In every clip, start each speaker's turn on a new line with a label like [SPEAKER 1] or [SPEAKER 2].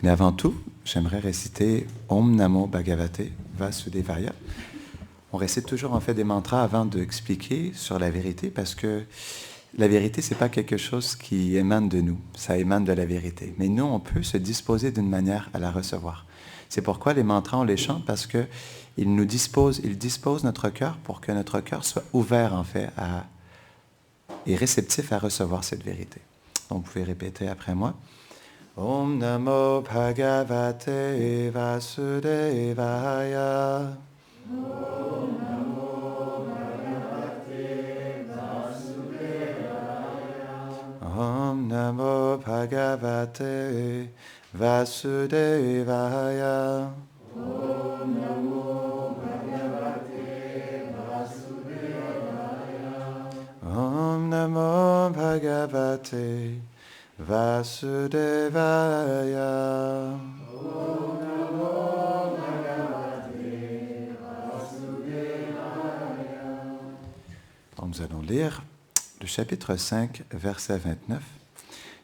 [SPEAKER 1] Mais avant tout, j'aimerais réciter Om Namo Bhagavate Vasudevaya. On récite toujours en fait des mantras avant d'expliquer sur la vérité parce que la vérité, c'est pas quelque chose qui émane de nous, ça émane de la vérité. Mais nous, on peut se disposer d'une manière à la recevoir. C'est pourquoi les mantras, on les chante parce que ils disposent notre cœur pour que notre cœur soit ouvert en fait et réceptif à recevoir cette vérité. Donc, vous pouvez répéter après moi. Om Namo Bhagavate Vasudevaya. Om Namo Bhagavate Vasudevaya. Om Namo Bhagavate Vasudevaya. Om Namo Bhagavate Vasudevaya. Om Namo Bhagavate Vasudevaya. Donc nous allons lire le chapitre 5, verset 29.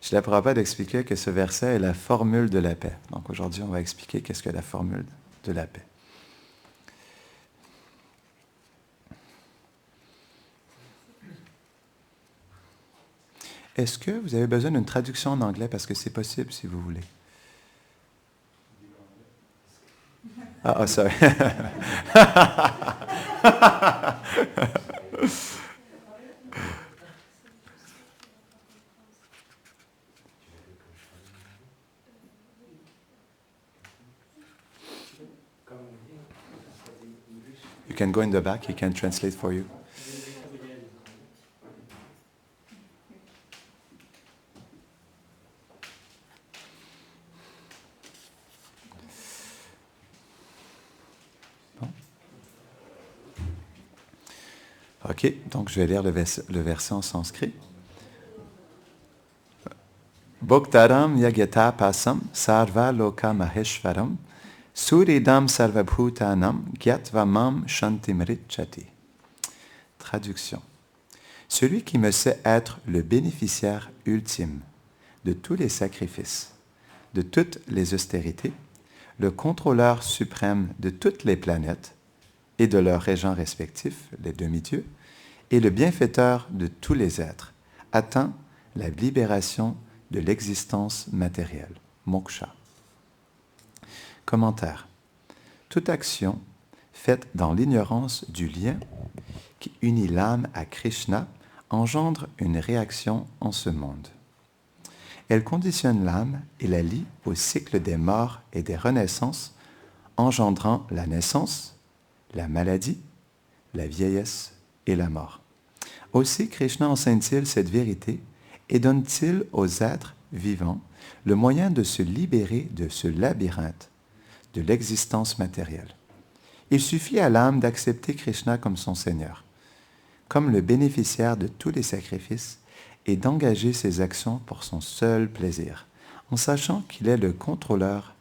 [SPEAKER 1] Je n'apprends pas d'expliquer que ce verset est la formule de la paix. Donc aujourd'hui, on va expliquer qu'est-ce que la formule de la paix. Est-ce que vous avez besoin d'une traduction en anglais? Parce que c'est possible si vous voulez. Ah, sorry. You can go in the back, he can translate for you. Bon. Ok, donc je vais lire le verset en sanskrit. Bhoktaram yagyata pasam sarva loka maheshvaram suridam sarvabhutanam gyatvamam shantimritchati. Traduction. Celui qui me sait être le bénéficiaire ultime de tous les sacrifices, de toutes les austérités, le contrôleur suprême de toutes les planètes et de leurs régents respectifs, les demi-dieux, et le bienfaiteur de tous les êtres, atteint la libération de l'existence matérielle, moksha. Commentaire. Toute action faite dans l'ignorance du lien qui unit l'âme à Krishna engendre une réaction en ce monde. Elle conditionne l'âme et la lie au cycle des morts et des renaissances, engendrant la naissance, la maladie, la vieillesse et la mort. Aussi, Krishna enseigne-t-il cette vérité et donne-t-il aux êtres vivants le moyen de se libérer de ce labyrinthe de l'existence matérielle. Il suffit à l'âme d'accepter Krishna comme son Seigneur, comme le bénéficiaire de tous les sacrifices, et d'engager ses actions pour son seul plaisir, en sachant qu'il est le contrôleur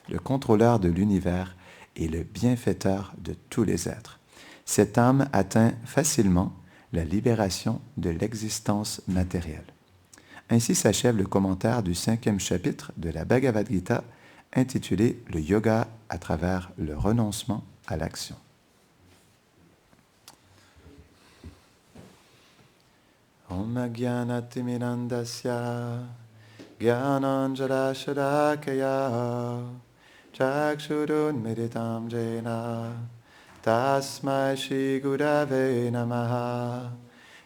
[SPEAKER 1] de l'univers et le bienfaiteur de tous les êtres. Cette âme atteint facilement la libération de l'existence matérielle. Ainsi s'achève le commentaire du 5e chapitre de la Bhagavad Gita, intitulé « Le yoga à travers le renoncement à l'action ». Om Jnanatimirandasya Jnananjalashadakaya Chakshurunmiritam Jena Tasmai Shri Gurave Namaha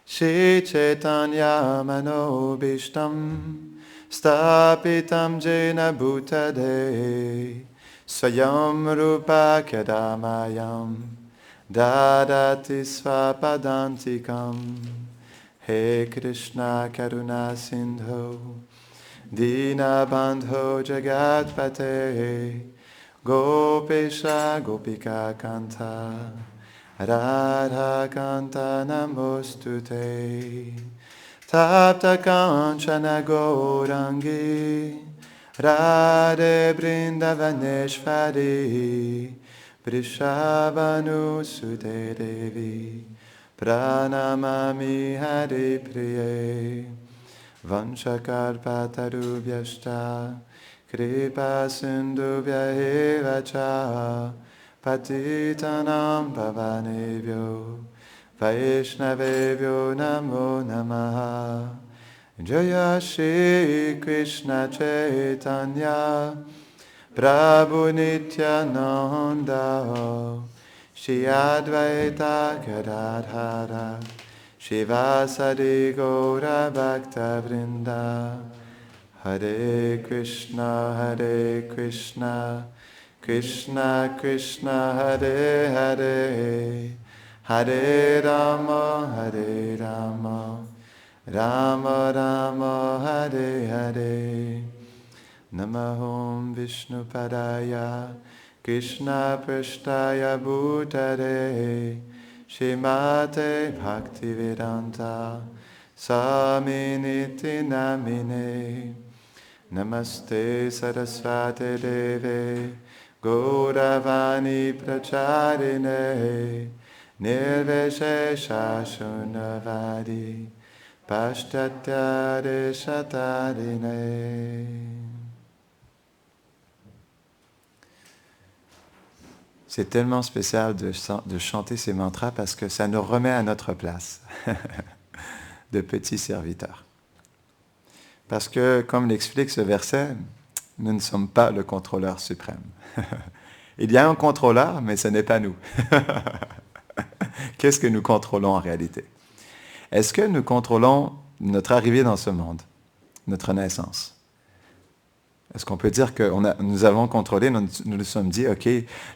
[SPEAKER 1] Shri Chaitanya Manobishtam Stapitam Jena Bhutade Swayam Rupa Kadamayam Dadati Svapadantikam He Krishna Karuna Sindho Dinabandho Jagatpate Gopesha Gopika Kanta Radha Kanta Namostute Tapta Kanchana Gaurangi Radhe Brindavaneshvari Vrishabhanu Sute Devi Pranamami Hari Priye Vanchakarpatarubhyashta Kripa sindhubhya eva cha patitanam pavanebhyo Vaishnavebhyo namo namaha Jaya Shri Krishna Chaitanya Prabhu Nityananda Shri Advaita Gadadhara Shivasadi Gaura Bhakta Vrinda Hare Krishna Krishna Krishna Hare Hare Hare Rama Rama Rama Hare Hare Namahom Vishnu Padaya Krishna Prashtaya Bhutare Shrimate Bhaktivedanta Swaminiti Namine Namaste Saraswati Deve Gauravani Pracharine Nirvishesha Shunavadi Pashtatya Deshatarine. C'est tellement spécial de chanter ces mantras parce que ça nous remet à notre place de petits serviteurs. Parce que, comme l'explique ce verset, nous ne sommes pas le contrôleur suprême. Il y a un contrôleur, mais ce n'est pas nous. Qu'est-ce que nous contrôlons en réalité? Est-ce que nous contrôlons notre arrivée dans ce monde, notre naissance? Est-ce qu'on peut dire que nous avons contrôlé, nous nous sommes dit, OK,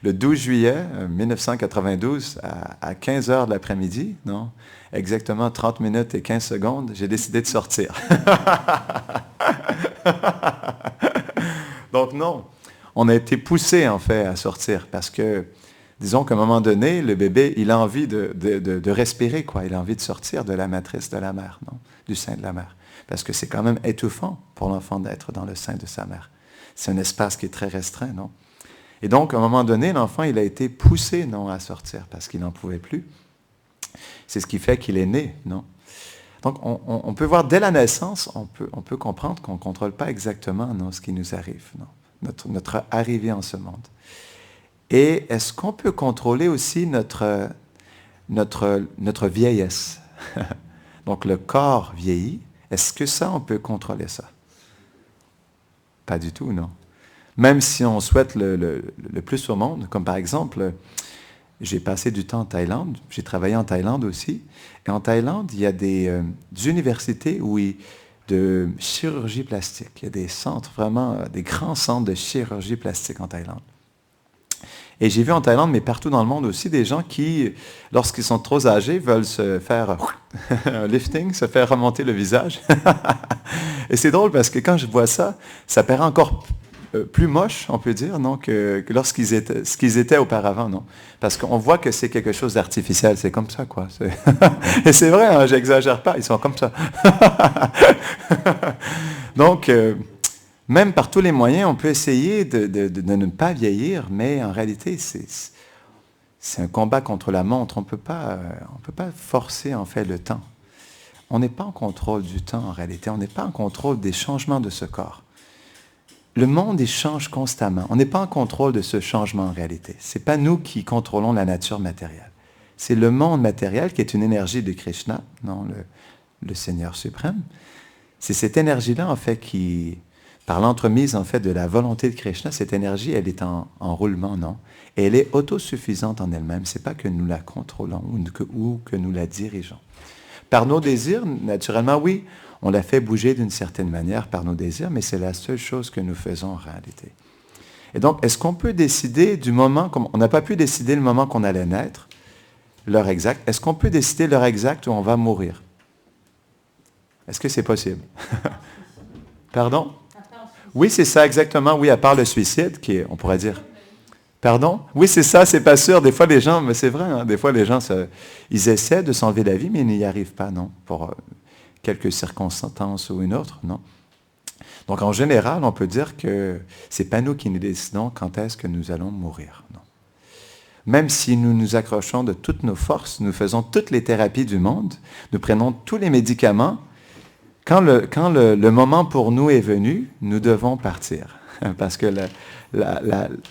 [SPEAKER 1] le 12 juillet 1992, à 15 heures de l'après-midi, non? Exactement 30 minutes et 15 secondes, j'ai décidé de sortir. Donc non, on a été poussé en fait à sortir parce que, disons qu'à un moment donné, le bébé, il a envie de respirer, quoi. Il a envie de sortir de la matrice de la mère, non? Du sein de la mère. Parce que c'est quand même étouffant pour l'enfant d'être dans le sein de sa mère. C'est un espace qui est très restreint, non? Et donc, à un moment donné, l'enfant, il a été poussé, non, à sortir parce qu'il n'en pouvait plus. C'est ce qui fait qu'il est né, non? Donc, on peut voir dès la naissance, on peut comprendre qu'on ne contrôle pas exactement, non, ce qui nous arrive, non? Notre arrivée en ce monde. Et est-ce qu'on peut contrôler aussi notre vieillesse? Donc, le corps vieillit. Est-ce que ça, on peut contrôler ça? Pas du tout, non. Même si on souhaite le plus au monde, comme par exemple, j'ai passé du temps en Thaïlande, j'ai travaillé en Thaïlande aussi, et en Thaïlande, il y a des universités de chirurgie plastique. Il y a des centres, vraiment, des grands centres de chirurgie plastique en Thaïlande. Et j'ai vu en Thaïlande, mais partout dans le monde aussi, des gens qui, lorsqu'ils sont trop âgés, veulent se faire un lifting, se faire remonter le visage. Et c'est drôle parce que quand je vois ça, ça paraît encore plus moche, on peut dire, non, que ce qu'ils étaient auparavant, non. Parce qu'on voit que c'est quelque chose d'artificiel, c'est comme ça, quoi. Et c'est vrai, hein, j'exagère pas, ils sont comme ça. Donc, même par tous les moyens, on peut essayer de ne pas vieillir, mais en réalité, c'est un combat contre la montre. On peut pas forcer, en fait, le temps. On n'est pas en contrôle du temps, en réalité. On n'est pas en contrôle des changements de ce corps. Le monde, il change constamment. On n'est pas en contrôle de ce changement, en réalité. Ce n'est pas nous qui contrôlons la nature matérielle. C'est le monde matériel qui est une énergie de Krishna, non, le Seigneur suprême. C'est cette énergie-là, en fait, qui... Par l'entremise, en fait, de la volonté de Krishna, cette énergie, elle est en roulement, non? Et elle est autosuffisante en elle-même. Ce n'est pas que nous la contrôlons ou que nous la dirigeons. Par nos désirs, naturellement, oui, on la fait bouger d'une certaine manière par nos désirs, mais c'est la seule chose que nous faisons en réalité. Et donc, est-ce qu'on peut décider du moment, comme on n'a pas pu décider le moment qu'on allait naître, l'heure exacte, est-ce qu'on peut décider l'heure exacte où on va mourir? Est-ce que c'est possible? Pardon? Oui, c'est ça, exactement. Oui, à part le suicide, on pourrait dire. Pardon? Oui, c'est ça, c'est pas sûr. Des fois, les gens, mais c'est vrai, hein, des fois, les gens, ils essaient de s'enlever la vie, mais ils n'y arrivent pas, non? Pour quelques circonstances ou une autre, non? Donc, en général, on peut dire que c'est pas nous qui nous décidons quand est-ce que nous allons mourir, non? Même si nous nous accrochons de toutes nos forces, nous faisons toutes les thérapies du monde, nous prenons tous les médicaments, quand le moment pour nous est venu, nous devons partir. parce que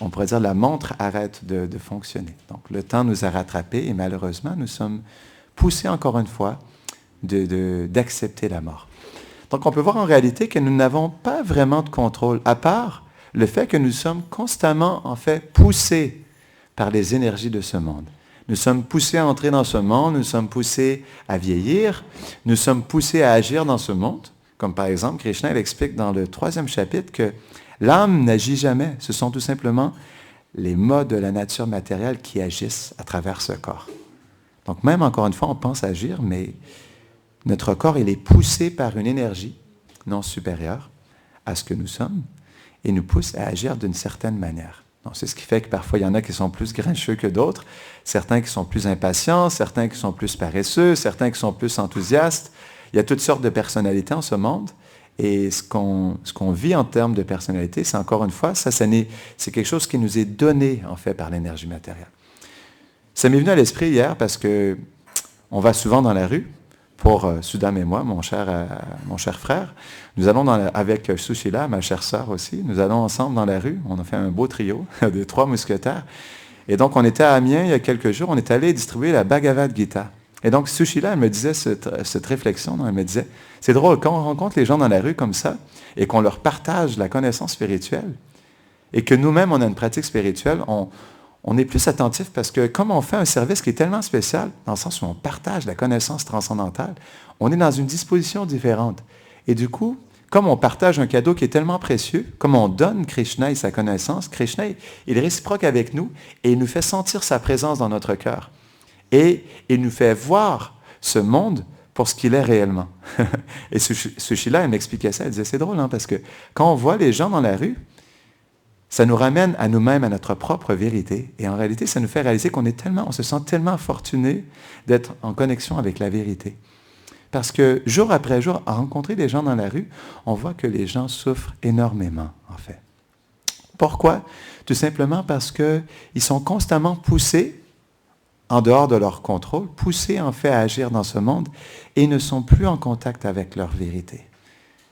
[SPEAKER 1] on pourrait dire la montre arrête de fonctionner. Donc le temps nous a rattrapés et malheureusement, nous sommes poussés encore une fois d'accepter la mort. Donc on peut voir en réalité que nous n'avons pas vraiment de contrôle, à part le fait que nous sommes constamment, en fait, poussés par les énergies de ce monde. Nous sommes poussés à entrer dans ce monde, nous sommes poussés à vieillir, nous sommes poussés à agir dans ce monde. Comme par exemple, Krishna explique dans le 3e chapitre que l'âme n'agit jamais. Ce sont tout simplement les modes de la nature matérielle qui agissent à travers ce corps. Donc même, encore une fois, on pense agir, mais notre corps, il est poussé par une énergie non supérieure à ce que nous sommes et nous pousse à agir d'une certaine manière. Donc, c'est ce qui fait que parfois, il y en a qui sont plus grincheux que d'autres, certains qui sont plus impatients, certains qui sont plus paresseux, certains qui sont plus enthousiastes. Il y a toutes sortes de personnalités en ce monde. Et ce qu'on vit en termes de personnalité, c'est encore une fois, c'est quelque chose qui nous est donné, en fait, par l'énergie matérielle. Ça m'est venu à l'esprit hier parce que on va souvent dans la rue, pour Sudham et moi, mon cher frère. Nous allons avec Sushila, ma chère sœur aussi, nous allons ensemble dans la rue. On a fait un beau trio de 3 mousquetaires. Et donc, on était à Amiens il y a quelques jours, on est allé distribuer la Bhagavad Gita. Et donc, Sushila, elle me disait cette réflexion, elle me disait, c'est drôle, quand on rencontre les gens dans la rue comme ça, et qu'on leur partage la connaissance spirituelle, et que nous-mêmes, on a une pratique spirituelle, on est plus attentif parce que comme on fait un service qui est tellement spécial, dans le sens où on partage la connaissance transcendantale, on est dans une disposition différente. Et du coup, comme on partage un cadeau qui est tellement précieux, comme on donne Krishna et sa connaissance, Krishna, il est réciproque avec nous et il nous fait sentir sa présence dans notre cœur. Et il nous fait voir ce monde pour ce qu'il est réellement. Et Sushila, elle m'expliquait ça, elle disait, c'est drôle, hein, parce que quand on voit les gens dans la rue, ça nous ramène à nous-mêmes, à notre propre vérité. Et en réalité, ça nous fait réaliser on se sent tellement fortuné d'être en connexion avec la vérité. Parce que jour après jour, à rencontrer des gens dans la rue, on voit que les gens souffrent énormément, en fait. Pourquoi? Tout simplement parce qu'ils sont constamment poussés, en dehors de leur contrôle, poussés en fait à agir dans ce monde et ne sont plus en contact avec leur vérité.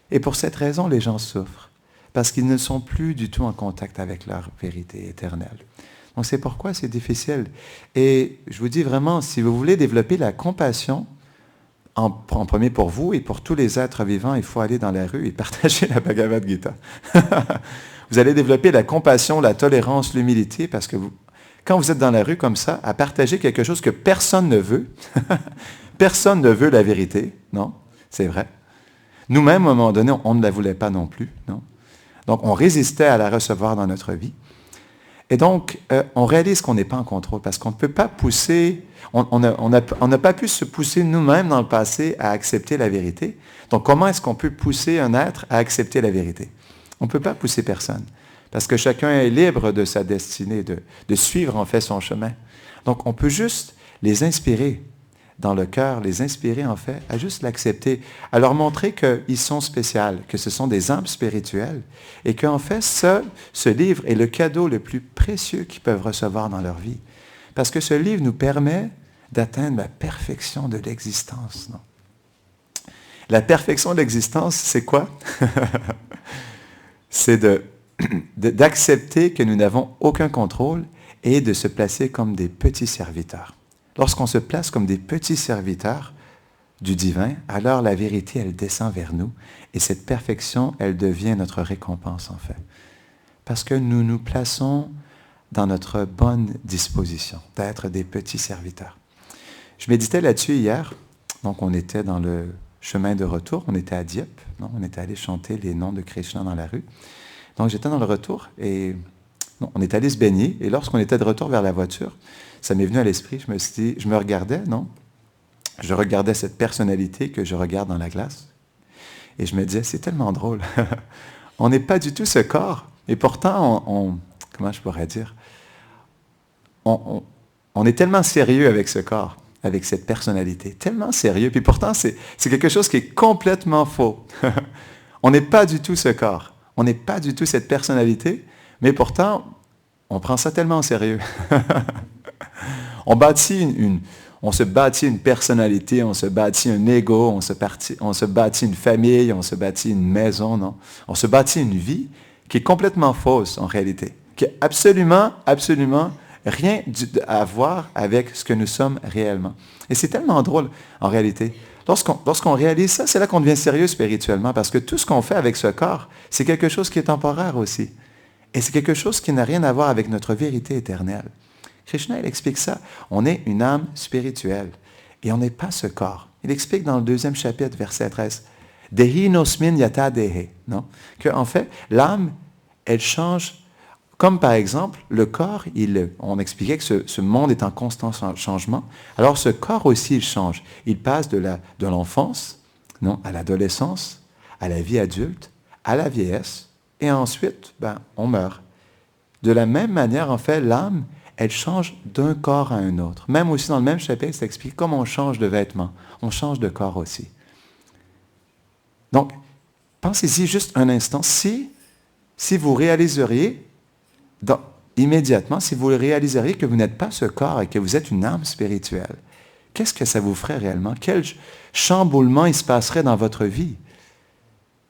[SPEAKER 1] Et pour cette raison, les gens souffrent. Parce qu'ils ne sont plus du tout en contact avec leur vérité éternelle. Donc c'est pourquoi c'est difficile. Et je vous dis vraiment, si vous voulez développer la compassion, en premier pour vous et pour tous les êtres vivants, il faut aller dans la rue et partager la Bhagavad Gita. Vous allez développer la compassion, la tolérance, l'humilité, parce que quand vous êtes dans la rue comme ça, à partager quelque chose que personne ne veut, personne ne veut la vérité, non, c'est vrai. Nous-mêmes, à un moment donné, on ne la voulait pas non plus, non. Donc, on résistait à la recevoir dans notre vie. Et donc, on réalise qu'on n'est pas en contrôle parce qu'on ne peut pas pousser, on n'a pas pu se pousser nous-mêmes dans le passé à accepter la vérité. Donc, comment est-ce qu'on peut pousser un être à accepter la vérité? On ne peut pas pousser personne parce que chacun est libre de sa destinée, de suivre en fait son chemin. Donc, on peut juste les inspirer dans le cœur, les inspirer en fait à juste l'accepter, à leur montrer qu'ils sont spéciaux, que ce sont des âmes spirituelles et qu'en fait ce livre est le cadeau le plus précieux qu'ils peuvent recevoir dans leur vie. Parce que ce livre nous permet d'atteindre la perfection de l'existence. Non? La perfection de l'existence, c'est quoi? C'est d'accepter que nous n'avons aucun contrôle et de se placer comme des petits serviteurs. Lorsqu'on se place comme des petits serviteurs du divin, alors la vérité, elle descend vers nous et cette perfection, elle devient notre récompense en fait. Parce que nous nous plaçons dans notre bonne disposition d'être des petits serviteurs. Je méditais là-dessus hier, donc on était dans le chemin de retour, on était à Dieppe, non? On était allé chanter les noms de Krishna dans la rue. Donc j'étais dans le retour et on est allé se baigner et lorsqu'on était de retour vers la voiture, ça m'est venu à l'esprit, je me suis dit, je me regardais, non? Je regardais cette personnalité que je regarde dans la glace. Et je me disais, c'est tellement drôle. On n'est pas du tout ce corps. Et pourtant, comment je pourrais dire? On est tellement sérieux avec ce corps, avec cette personnalité. Tellement sérieux. Puis pourtant, c'est quelque chose qui est complètement faux. On n'est pas du tout ce corps. On n'est pas du tout cette personnalité. Mais pourtant, on prend ça tellement au sérieux. On se bâtit une personnalité, on se bâtit un ego, on se bâtit une famille, on se bâtit une maison, non? On se bâtit une vie qui est complètement fausse en réalité, qui n'a absolument, absolument rien à voir avec ce que nous sommes réellement. Et c'est tellement drôle en réalité. Lorsqu'on réalise ça, c'est là qu'on devient sérieux spirituellement, parce que tout ce qu'on fait avec ce corps, c'est quelque chose qui est temporaire aussi. Et c'est quelque chose qui n'a rien à voir avec notre vérité éternelle. Krishna, il explique ça. On est une âme spirituelle et on n'est pas ce corps. Il explique dans le 2e chapitre, verset 13, « Dehi nosmin yata dehe » non? Que en fait, l'âme, elle change, comme par exemple, le corps, on expliquait que ce monde est en constant changement. Alors ce corps aussi, il change. Il passe de l'enfance, non, à l'adolescence, à la vie adulte, à la vieillesse, et ensuite, on meurt. De la même manière, en fait, l'âme, elle change d'un corps à un autre. Même aussi dans le même chapitre, ça explique comme on change de vêtements, on change de corps aussi. Donc, pensez-y juste un instant. Si vous réaliseriez, immédiatement, si vous réaliseriez que vous n'êtes pas ce corps et que vous êtes une âme spirituelle, qu'est-ce que ça vous ferait réellement? Quel chamboulement il se passerait dans votre vie?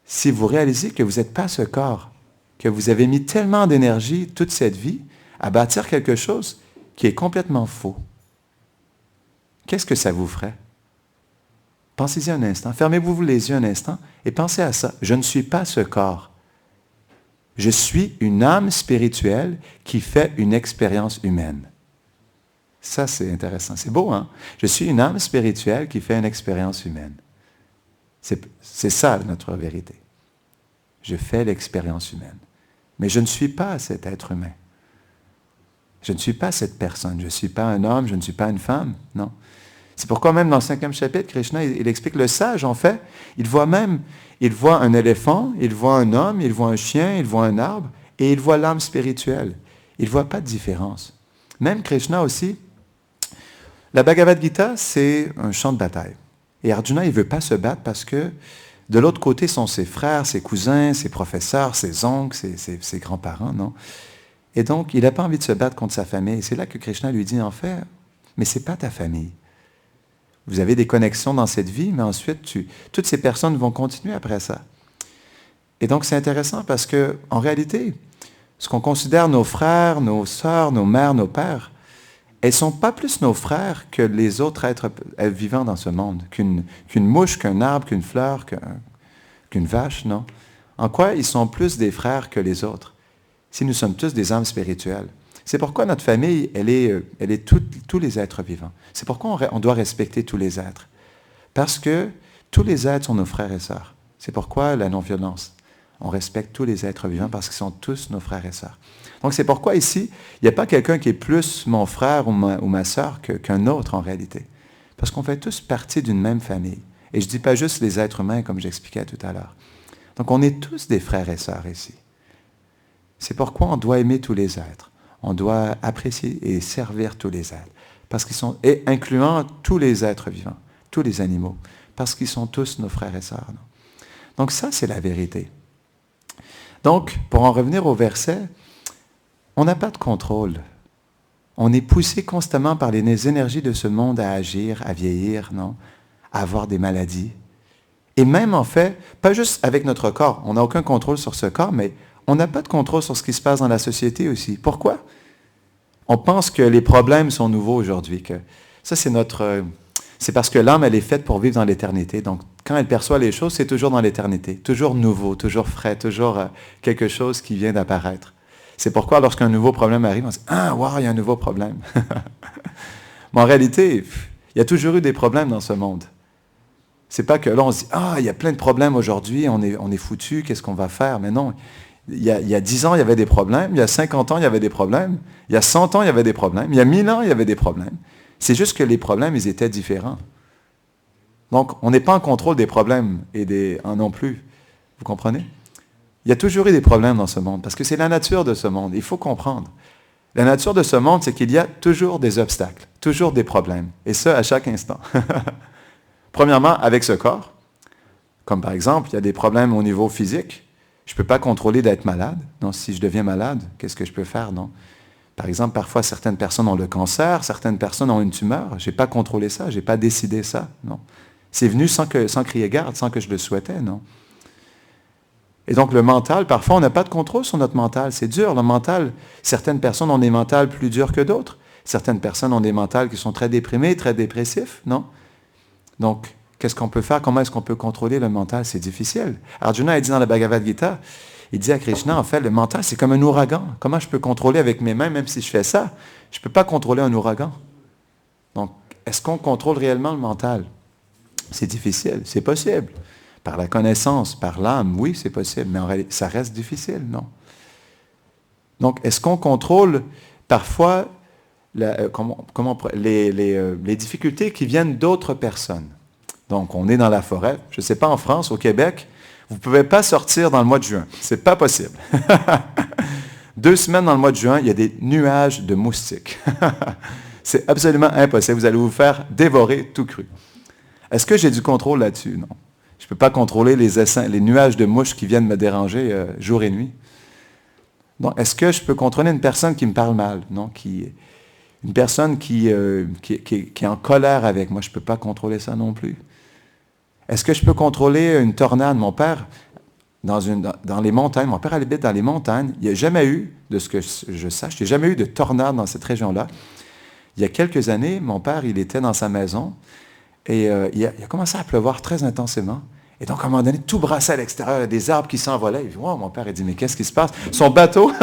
[SPEAKER 1] Si vous réalisez que vous n'êtes pas ce corps, que vous avez mis tellement d'énergie toute cette vie à bâtir quelque chose qui est complètement faux, qu'est-ce que ça vous ferait? Pensez-y un instant, fermez-vous les yeux un instant et pensez à ça. Je ne suis pas ce corps. Je suis une âme spirituelle qui fait une expérience humaine. Ça, c'est intéressant. C'est beau, hein? Je suis une âme spirituelle qui fait une expérience humaine. C'est ça notre vérité. Je fais l'expérience humaine. Mais je ne suis pas cet être humain. Je ne suis pas cette personne. Je ne suis pas un homme, je ne suis pas une femme. Non. C'est pourquoi même dans le 5e chapitre, Krishna, il explique le sage, en fait, il voit un éléphant, il voit un homme, il voit un chien, il voit un arbre, et il voit l'âme spirituelle. Il ne voit pas de différence. Même Krishna aussi, la Bhagavad Gita, c'est un champ de bataille. Et Arjuna, il ne veut pas se battre parce que de l'autre côté sont ses frères, ses cousins, ses professeurs, ses oncles, ses grands-parents, non? Et donc, il n'a pas envie de se battre contre sa famille. Et c'est là que Krishna lui dit, en fait, mais ce n'est pas ta famille. Vous avez des connexions dans cette vie, mais ensuite, toutes ces personnes vont continuer après ça. Et donc, c'est intéressant parce que, en réalité, ce qu'on considère nos frères, nos sœurs, nos mères, nos pères, elles ne sont pas plus nos frères que les autres êtres vivants dans ce monde, qu'une mouche, qu'un arbre, qu'une fleur, qu'une vache, non? En quoi ils sont plus des frères que les autres? Si nous sommes tous des âmes spirituelles. C'est pourquoi notre famille, elle est tous les êtres vivants. C'est pourquoi on doit respecter tous les êtres. Parce que tous les êtres sont nos frères et sœurs. C'est pourquoi la non-violence. On respecte tous les êtres vivants parce qu'ils sont tous nos frères et sœurs. Donc c'est pourquoi ici, il n'y a pas quelqu'un qui est plus mon frère ou ma sœur qu'un autre en réalité. Parce qu'on fait tous partie d'une même famille. Et je ne dis pas juste les êtres humains comme j'expliquais tout à l'heure. Donc on est tous des frères et sœurs ici. C'est pourquoi on doit aimer tous les êtres. On doit apprécier et servir tous les êtres. Parce qu'ils sont, et incluant tous les êtres vivants, tous les animaux. Parce qu'ils sont tous nos frères et sœurs. Non? Donc ça, c'est la vérité. Donc, pour en revenir au verset, on n'a pas de contrôle. On est poussé constamment par les énergies de ce monde à agir, à vieillir, non? À avoir des maladies. Et même, en fait, pas juste avec notre corps. On n'a aucun contrôle sur ce corps, mais on n'a pas de contrôle sur ce qui se passe dans la société aussi. Pourquoi? On pense que les problèmes sont nouveaux aujourd'hui. Que ça, c'est parce que l'âme, elle est faite pour vivre dans l'éternité. Donc, quand elle perçoit les choses, c'est toujours dans l'éternité. Toujours nouveau, toujours frais, toujours quelque chose qui vient d'apparaître. C'est pourquoi, lorsqu'un nouveau problème arrive, on se dit « Ah, wow, il y a un nouveau problème. » Mais en réalité, il y a toujours eu des problèmes dans ce monde. C'est pas que là, on se dit « Ah, il y a plein de problèmes aujourd'hui, on est foutu, qu'est-ce qu'on va faire? » Mais non, il y a 10 ans, il y avait des problèmes. Il y a 50 ans, il y avait des problèmes. Il y a 100 ans, il y avait des problèmes. Il y a 1000 ans, il y avait des problèmes. C'est juste que les problèmes, ils étaient différents. Donc, on n'est pas en contrôle des problèmes non plus. Vous comprenez? Il y a toujours eu des problèmes dans ce monde, parce que c'est la nature de ce monde. Il faut comprendre. La nature de ce monde, c'est qu'il y a toujours des obstacles, toujours des problèmes. Et ça, à chaque instant. Premièrement, avec ce corps, comme par exemple, il y a des problèmes au niveau physique. Je ne peux pas contrôler d'être malade. Donc, si je deviens malade, qu'est-ce que je peux faire? Non. Par exemple, parfois, certaines personnes ont le cancer, certaines personnes ont une tumeur. Je n'ai pas contrôlé ça, je n'ai pas décidé ça. Non. C'est venu sans crier garde, sans que je le souhaitais. Non. Et donc le mental, parfois on n'a pas de contrôle sur notre mental. C'est dur, le mental. Certaines personnes ont des mentales plus durs que d'autres. Certaines personnes ont des mentales qui sont très déprimées, très dépressifs, non? Donc, qu'est-ce qu'on peut faire? Comment est-ce qu'on peut contrôler le mental? C'est difficile. Arjuna a dit dans la Bhagavad Gita, il dit à Krishna, en fait, le mental, c'est comme un ouragan. Comment je peux contrôler avec mes mains, même si je fais ça? Je ne peux pas contrôler un ouragan. Donc, est-ce qu'on contrôle réellement le mental? C'est difficile, c'est possible. Par la connaissance, par l'âme, oui, c'est possible, mais en réalité, ça reste difficile, non? Donc, est-ce qu'on contrôle parfois les difficultés qui viennent d'autres personnes? Donc, on est dans la forêt. Je ne sais pas, en France, au Québec, vous ne pouvez pas sortir dans le mois de juin. Ce n'est pas possible. 2 semaines dans le mois de juin, il y a des nuages de moustiques. C'est absolument impossible. Vous allez vous faire dévorer tout cru. Est-ce que j'ai du contrôle là-dessus? Non. Je ne peux pas contrôler les nuages de mouches qui viennent me déranger jour et nuit. Donc, est-ce que je peux contrôler une personne qui me parle mal? Non. Une personne qui est en colère avec moi, je ne peux pas contrôler ça non plus. Est-ce que je peux contrôler une tornade? Mon père, dans les montagnes, mon père habite dans les montagnes. Il n'y a jamais eu, de ce que je sache, il n'y a jamais eu de tornade dans cette région-là. Il y a quelques années, mon père, il était dans sa maison et il a commencé à pleuvoir très intensément. Et donc, à un moment donné, tout brassait à l'extérieur, il y a des arbres qui s'envolaient. Il dit, wow, mon père a dit, mais qu'est-ce qui se passe? Son bateau,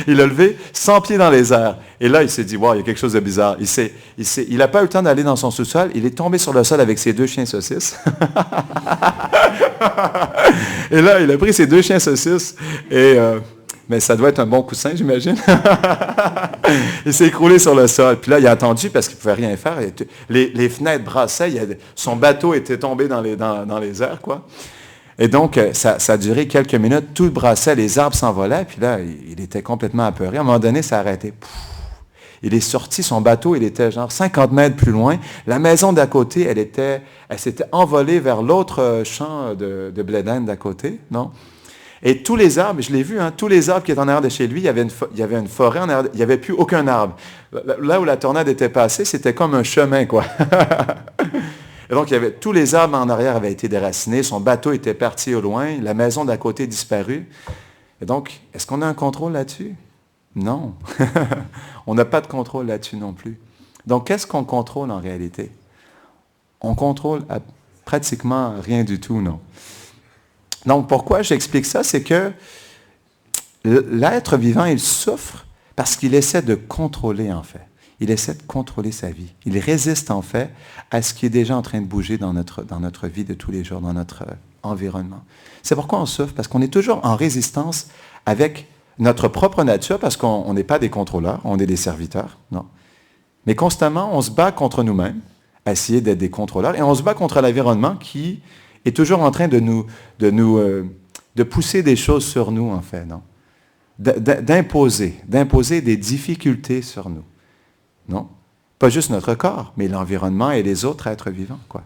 [SPEAKER 1] il l'a levé 100 pieds dans les airs. Et là, il s'est dit, wow, il y a quelque chose de bizarre. Il n'a pas eu le temps d'aller dans son sous-sol. Il est tombé sur le sol avec ses 2 chiens saucisses. Et là, il a pris ses 2 chiens saucisses et... mais ça doit être un bon coussin, j'imagine. Il s'est écroulé sur le sol. Puis là, il a attendu parce qu'il ne pouvait rien faire. Les fenêtres brassaient. Son bateau était tombé dans les airs, quoi. Et donc, ça a duré quelques minutes. Tout brassait, les arbres s'envolaient. Puis là, il était complètement apeuré. À un moment donné, ça a arrêté. Il est sorti, son bateau, il était genre 50 mètres plus loin. La maison d'à côté, elle s'était envolée vers l'autre champ de blé d'Inde d'à côté, non? Et tous les arbres, je l'ai vu, hein, tous les arbres qui étaient en arrière de chez lui, il y avait une forêt en arrière, il n'y avait plus aucun arbre. Là où la tornade était passée, c'était comme un chemin, quoi. Et donc, tous les arbres en arrière avaient été déracinés, son bateau était parti au loin, la maison d'à côté disparue. Et donc, est-ce qu'on a un contrôle là-dessus? Non. On n'a pas de contrôle là-dessus non plus. Donc, qu'est-ce qu'on contrôle en réalité? On contrôle pratiquement rien du tout, non. Donc, pourquoi j'explique ça? C'est que l'être vivant, il souffre parce qu'il essaie de contrôler, en fait. Il essaie de contrôler sa vie. Il résiste, en fait, à ce qui est déjà en train de bouger dans notre vie de tous les jours, dans notre environnement. C'est pourquoi on souffre, parce qu'on est toujours en résistance avec notre propre nature, parce qu'on n'est pas des contrôleurs, on est des serviteurs, non. Mais constamment, on se bat contre nous-mêmes, à essayer d'être des contrôleurs, et on se bat contre l'environnement qui est toujours en train de pousser des choses sur nous, en fait, non? D'imposer des difficultés sur nous, non? Pas juste notre corps, mais l'environnement et les autres êtres vivants, quoi.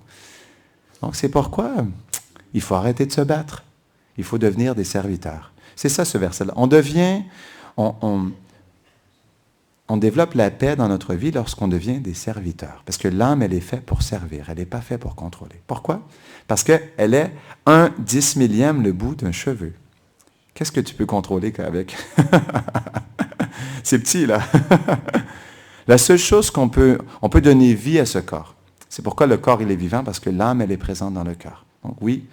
[SPEAKER 1] Donc, c'est pourquoi il faut arrêter de se battre. Il faut devenir des serviteurs. C'est ça, ce verset-là. On développe la paix dans notre vie lorsqu'on devient des serviteurs. Parce que l'âme, elle est faite pour servir. Elle n'est pas faite pour contrôler. Pourquoi? Parce qu'elle est 1/10 000e le bout d'un cheveu. Qu'est-ce que tu peux contrôler avec? C'est petit, là. La seule chose on peut donner vie à ce corps. C'est pourquoi le corps, il est vivant, parce que l'âme, elle est présente dans le cœur. Donc oui,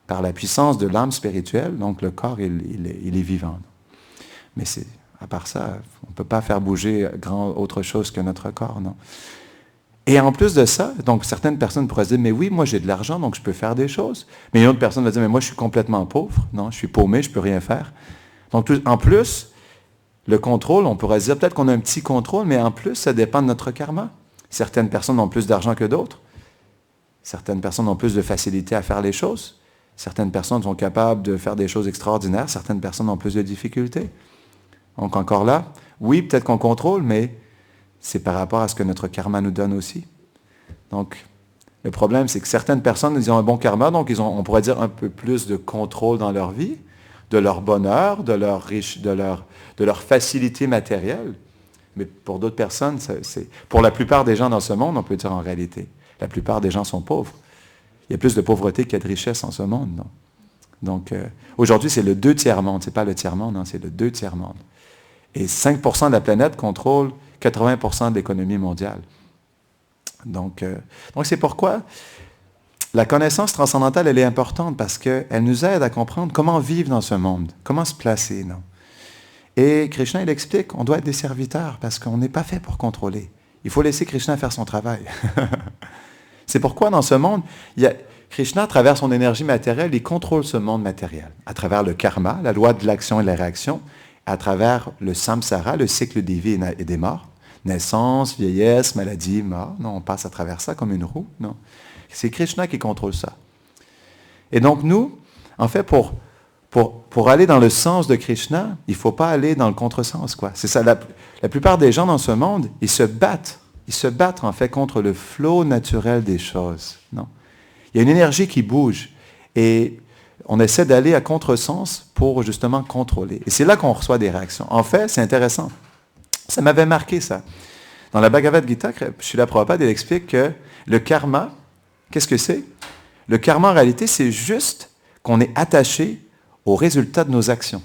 [SPEAKER 1] par la puissance de l'âme spirituelle, donc le corps, il est vivant. Mais à part ça, on ne peut pas faire bouger autre chose que notre corps, non? Et en plus de ça, donc certaines personnes pourraient se dire, mais oui, moi j'ai de l'argent, donc je peux faire des choses. Mais une autre personne va dire, mais moi je suis complètement pauvre, non, je suis paumé, je ne peux rien faire. Donc en plus, le contrôle, on pourrait se dire peut-être qu'on a un petit contrôle, mais en plus, ça dépend de notre karma. Certaines personnes ont plus d'argent que d'autres. Certaines personnes ont plus de facilité à faire les choses. Certaines personnes sont capables de faire des choses extraordinaires. Certaines personnes ont plus de difficultés. Donc encore là, oui, peut-être qu'on contrôle, mais c'est par rapport à ce que notre karma nous donne aussi. Donc, le problème, c'est que certaines personnes, ils ont un bon karma, donc on pourrait dire un peu plus de contrôle dans leur vie, de leur bonheur, de leur facilité matérielle. Mais pour d'autres personnes, pour la plupart des gens dans ce monde, on peut dire en réalité, la plupart des gens sont pauvres. Il y a plus de pauvreté qu'il y a de richesse en ce monde, non? Donc, aujourd'hui, c'est le 2/3 monde. Ce n'est pas le tiers-monde, non, c'est le 2/3 monde. Et 5% de la planète contrôle 80% de l'économie mondiale. Donc c'est pourquoi la connaissance transcendantale, elle est importante parce qu'elle nous aide à comprendre comment vivre dans ce monde, comment se placer, non? Et Krishna, il explique qu'on doit être des serviteurs parce qu'on n'est pas fait pour contrôler. Il faut laisser Krishna faire son travail. C'est pourquoi dans ce monde, Krishna, à travers son énergie matérielle, il contrôle ce monde matériel. À travers le karma, la loi de l'action et de la réaction, à travers le samsara, le cycle des vies et des morts. Naissance, vieillesse, maladie, mort. Non, on passe à travers ça comme une roue. Non. C'est Krishna qui contrôle ça. Et donc nous, en fait, pour aller dans le sens de Krishna, il ne faut pas aller dans le contresens, quoi. C'est ça. La plupart des gens dans ce monde, ils se battent. Ils se battent, en fait, contre le flot naturel des choses. Non. Il y a une énergie qui bouge. Et on essaie d'aller à contresens pour, justement, contrôler. Et c'est là qu'on reçoit des réactions. En fait, c'est intéressant. Ça m'avait marqué, ça. Dans la Bhagavad Gita, Srila Prabhupada, il explique que le karma, qu'est-ce que c'est? Le karma, en réalité, c'est juste qu'on est attaché au résultat de nos actions.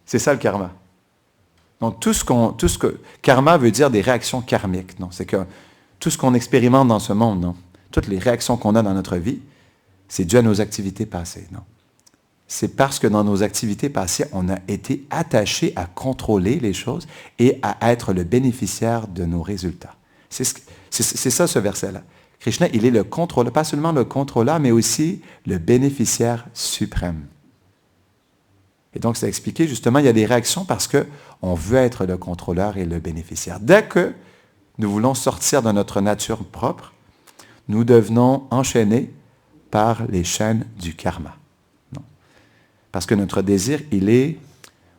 [SPEAKER 1] C'est ça, le karma. Donc, karma veut dire des réactions karmiques. Non? C'est que tout ce qu'on expérimente dans ce monde, non? Toutes les réactions qu'on a dans notre vie, c'est dû à nos activités passées. Non? C'est parce que dans nos activités passées, on a été attaché à contrôler les choses et à être le bénéficiaire de nos résultats. C'est ça, ce verset-là. Krishna, il est le contrôleur, pas seulement le contrôleur, mais aussi le bénéficiaire suprême. Et donc, c'est expliqué, justement, il y a des réactions parce qu'on veut être le contrôleur et le bénéficiaire. Dès que nous voulons sortir de notre nature propre, nous devenons enchaînés par les chaînes du karma. Parce que notre désir, il est,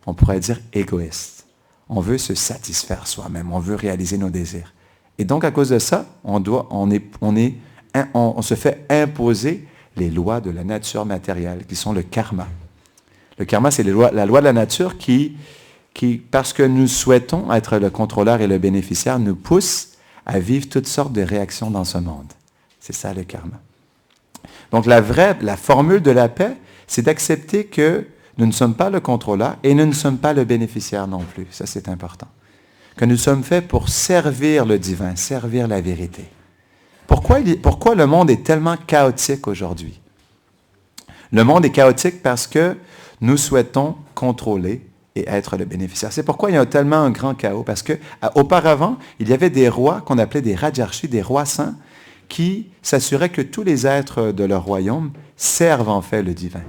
[SPEAKER 1] on pourrait dire, égoïste. On veut se satisfaire soi-même, on veut réaliser nos désirs. Et donc, à cause de ça, on se fait imposer les lois de la nature matérielle, qui sont le karma. Le karma, c'est la loi de la nature qui, parce que nous souhaitons être le contrôleur et le bénéficiaire, nous pousse à vivre toutes sortes de réactions dans ce monde. C'est ça, le karma. Donc, la formule de la paix, c'est d'accepter que nous ne sommes pas le contrôleur et nous ne sommes pas le bénéficiaire non plus. Ça, c'est important. Que nous sommes faits pour servir le divin, servir la vérité. Pourquoi le monde est tellement chaotique aujourd'hui? Le monde est chaotique parce que nous souhaitons contrôler et être le bénéficiaire. C'est pourquoi il y a tellement un grand chaos. Parce qu'auparavant, il y avait des rois qu'on appelait des rajarshis, des rois saints, qui s'assuraient que tous les êtres de leur royaume servent en fait le divin.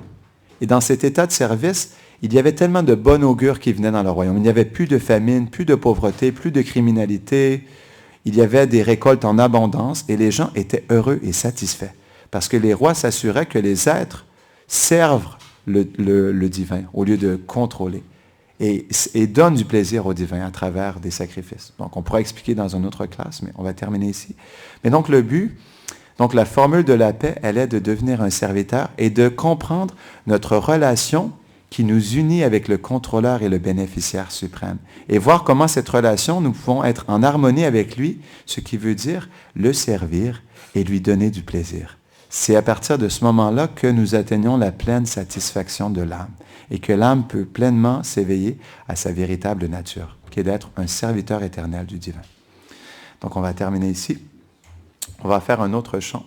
[SPEAKER 1] Et dans cet état de service, il y avait tellement de bon augure qui venaient dans le royaume. Il n'y avait plus de famine, plus de pauvreté, plus de criminalité. Il y avait des récoltes en abondance et les gens étaient heureux et satisfaits. Parce que les rois s'assuraient que les êtres servent le divin au lieu de contrôler. Et donnent du plaisir au divin à travers des sacrifices. Donc on pourra expliquer dans une autre classe, mais on va terminer ici. Mais donc le but, donc la formule de la paix, elle est de devenir un serviteur et de comprendre notre relation qui nous unit avec le contrôleur et le bénéficiaire suprême. Et voir comment cette relation, nous pouvons être en harmonie avec lui, ce qui veut dire le servir et lui donner du plaisir. C'est à partir de ce moment-là que nous atteignons la pleine satisfaction de l'âme et que l'âme peut pleinement s'éveiller à sa véritable nature, qui est d'être un serviteur éternel du divin. Donc on va terminer ici. On va faire un autre chant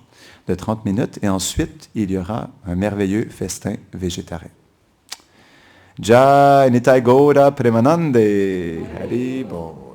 [SPEAKER 1] de 30 minutes et ensuite il y aura un merveilleux festin végétarien. Jai Nitai Gaura Premanande Hari Bol.